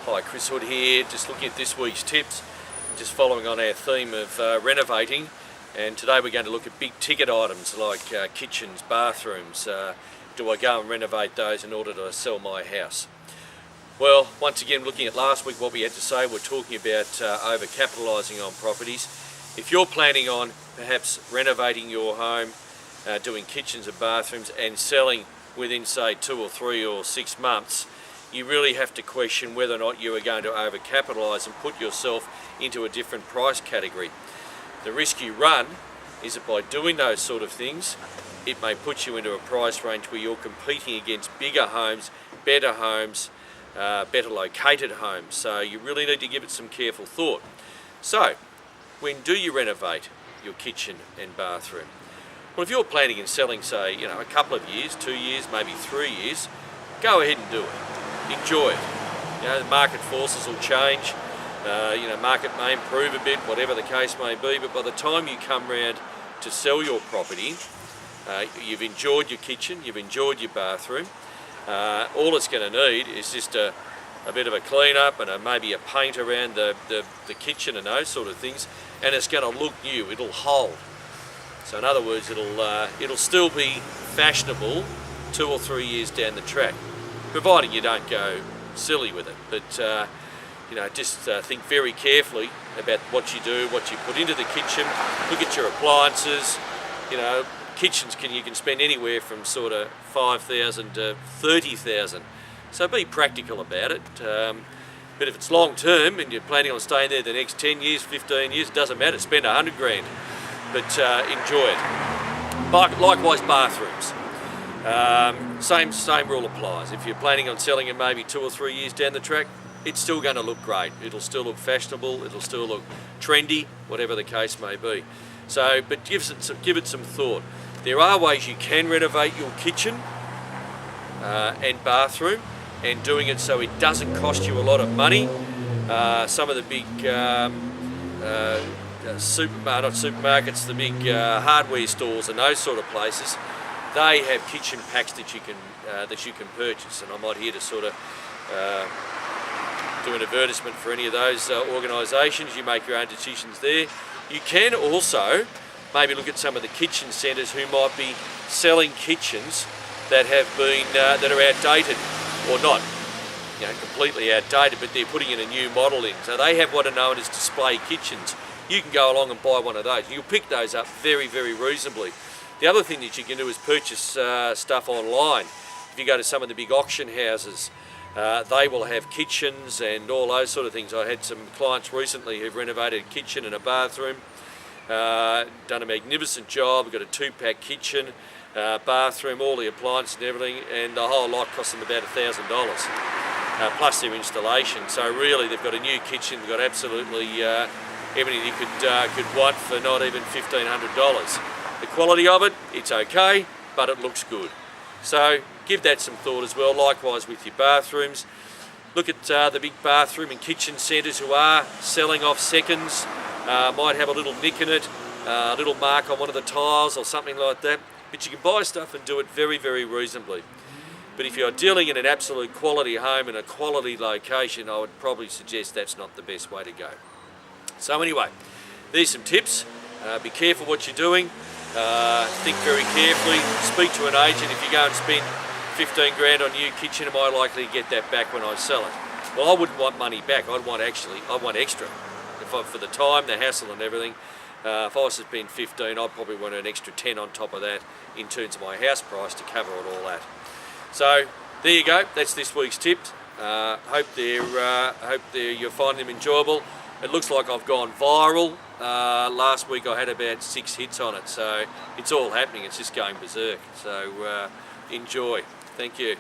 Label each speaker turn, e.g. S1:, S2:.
S1: Hi, Chris Hood here, just looking at this week's tips, just following on our theme of renovating, and today we're going to look at big ticket items like kitchens, bathrooms. Do I go and renovate those in order to sell my house? Well, once again, looking at last week what we had to say, we're talking about over-capitalising on properties. If you're planning on perhaps renovating your home, doing kitchens and bathrooms and selling within say 2 or 3 or 6 months, you really have to question whether or not you are going to over-capitalise and put yourself into a different price category. The risk you run is that by doing those sort of things, it may put you into a price range where you're competing against bigger homes, better located homes. So you really need to give it some careful thought. So, when do you renovate your kitchen and bathroom? Well, if you're planning on selling, say, a couple of years, 2 years, maybe 3 years, go ahead and do it. Enjoy it. The market forces will change. Market may improve a bit, whatever the case may be. But by the time you come round to sell your property, you've enjoyed your kitchen, you've enjoyed your bathroom. All it's going to need is just a bit of a clean up and maybe a paint around the kitchen and those sort of things, and it's going to look new. It'll hold. So in other words, it'll still be fashionable 2 or 3 years down the track, providing you don't go silly with it. But just think very carefully about what you do, what you put into the kitchen. Look at your appliances. Kitchens you can spend anywhere from sort of $5,000 to $30,000. So be practical about it. But if it's long term and you're planning on staying there the next 10 years, 15 years, it doesn't matter. Spend 100 grand. But enjoy it. Likewise, bathrooms. Same rule applies. If you're planning on selling it maybe 2 or 3 years down the track, it's still going to look great. It'll still look fashionable. It'll still look trendy, whatever the case may be. So, but give it some thought. There are ways you can renovate your kitchen and bathroom, and doing it so it doesn't cost you a lot of money. Some of the big not supermarkets, the big hardware stores and those sort of places, they have kitchen packs that you can purchase, and I'm not here to sort of do an advertisement for any of those organisations. You make your own decisions there. You can also maybe look at some of the kitchen centres who might be selling kitchens that have been that are outdated, or not completely outdated, but they're putting in a new model in. So they have what are known as display kitchens. You can go along and buy one of those. You'll pick those up very, very reasonably. The other thing that you can do is purchase stuff online. If you go to some of the big auction houses, they will have kitchens and all those sort of things. I had some clients recently who've renovated a kitchen and a bathroom, done a magnificent job. We've got a 2-pack kitchen, bathroom, all the appliances and everything, and the whole lot cost them about $1,000, plus their installation. So really, they've got a new kitchen. They've got absolutely everything you could want for not even $1,500. The quality of it, it's okay, but it looks good. So give that some thought as well. Likewise with your bathrooms. Look at the big bathroom and kitchen centres who are selling off seconds. Might have a little nick in it, a little mark on one of the tiles or something like that. But you can buy stuff and do it very, very reasonably. But if you're dealing in an absolute quality home in a quality location, I would probably suggest that's not the best way to go. So anyway, there's some tips. Be careful what you're doing. Think very carefully. Speak to an agent. If you go and spend 15 grand on a new kitchen, am I likely to get that back when I sell it? Well, I wouldn't want money back. I want extra. For the time, the hassle and everything. If I was to spend 15, I'd probably want an extra 10 on top of that in terms of my house price to cover all that. So there you go. That's this week's tips. Hope you're finding them enjoyable. It looks like I've gone viral. Last week I had about 6 hits on it, so it's all happening. It's just going berserk. So enjoy. Thank you.